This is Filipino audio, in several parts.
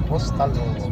Coastal Road.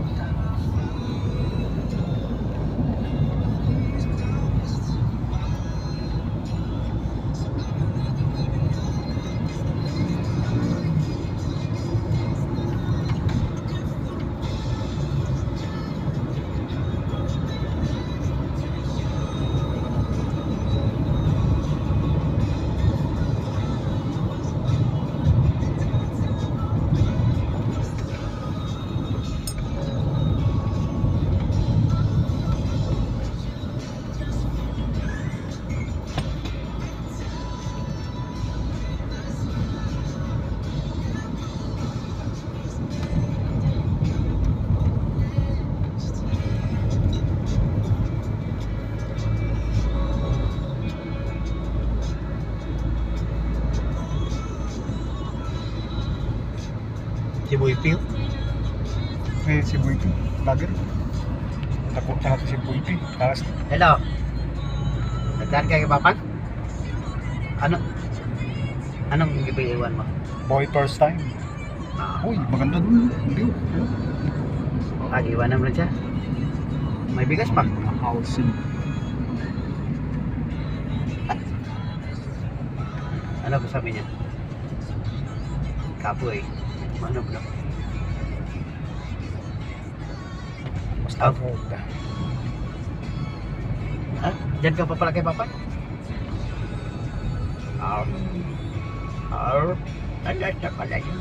Si Boypil. Si Buiti, vlogger. Takot na natin si Buiti. Tapos, Hello. Nagdaan kayo papan? Anong iwan mo? boy first time. Uy, maganda dun. View. Iwan naman siya. May bigas pa. Housing. Ano ko sabi niya? Kapoy. Ano ba? Coastal Road. Ha? Diyan ka pa pala kay Papa? Ano siya pala yun?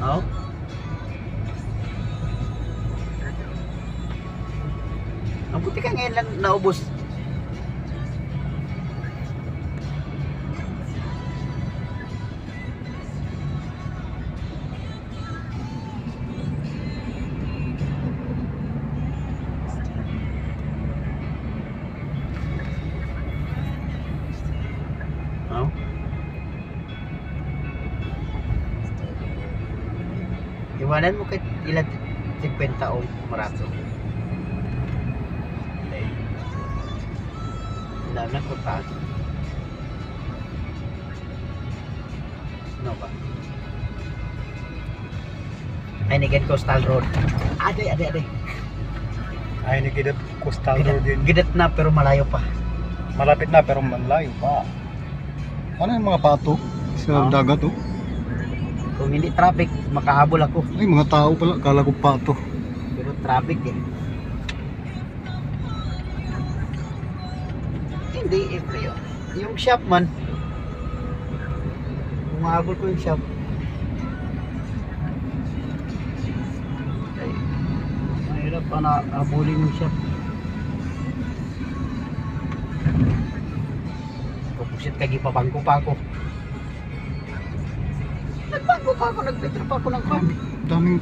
Oh? Mabuti ka ngayon lang naubos. Oh? Iwanan mo kahit ilan 50 o marato. Wala na ko pa. Ano ba? Ay, Nigan Coastal Road. Ade. Ay, Gidat Coastal Road din. Gidat na pero malayo pa. Malapit na pero malayo pa. Ano yung mga pato? Sa dagat oh. Kung hindi traffic, makahabol ako. Ay, mga tao pala. Kala ko pato. Pero traffic eh. Hindi, yung shop man. Umahabol ko yung shop. Ay, mahirap pa na habulin yung shop. Pupusit kagi pabangko pa ako. Nagbangko pa ako, nagpitra pa ako ng kwan. Daming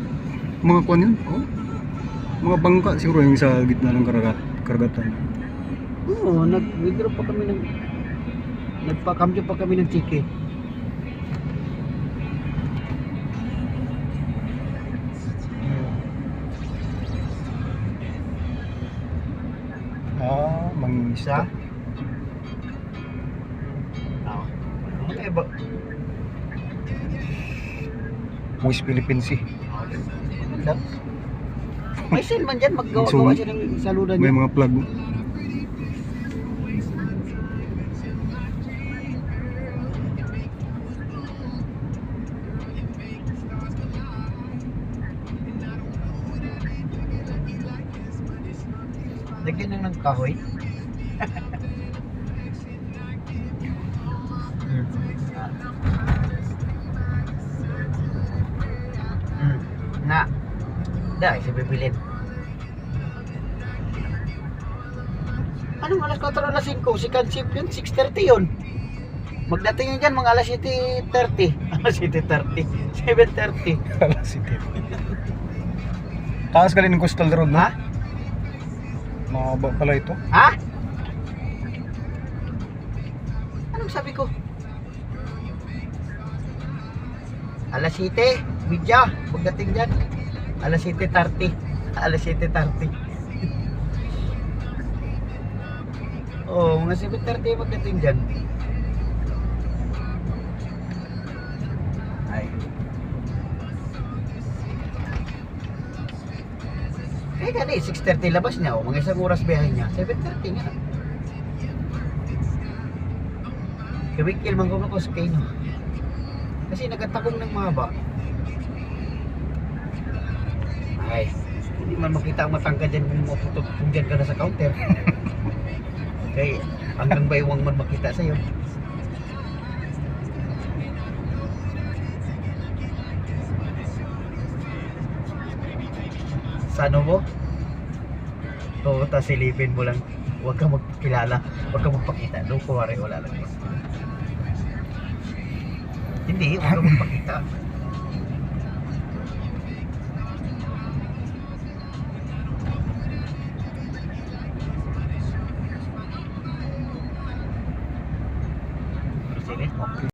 mga kwan yan. Oh. Mga bangka siguro yung sa gitna ng karagatan. Oo, nag-withdraw pa kami ng nagpa-kamjo pa kami ng ticket. Mangisa. Okay ba? West Philippine Sea. May sin man dyan, maggawa-gawa siya ng saludan May niya. mga plug. Lagyan lang ng kahoy. Na. Dahil siya bibilin. Anong alas 4 alas 5? Si Kansip yun, 6:30 yun. Magdating yun dyan mga alas 7:30. Alas 7:30. 7:30. Alas City. Taas galing ng Coastal Road, no? Ha? Mahaba pala ito. Ha? Anong sabi ko? Alas 7, Bidya, pagdating dyan. Alas 7:30. Alas 7:30. Oh, mga 7:30 pagdating dyan. Ay. Ay gani, 6:30 labas niya. O, mga isang oras biyahe niya. 7:30 nga. Kawikil man ko sa Kano. Kasi nagatakong ng mahaba. Ay, hindi man makita ang matangka dyan kung dyan ka na sa counter. Kaya hanggang baywang man makita sa'yo. Sa ano mo? Oo, tas silipin mo lang. Huwag kang magpakilala. Huwag kang magpakita. Doon kuwari, wala lang. Hindi, huwag kang magpakita.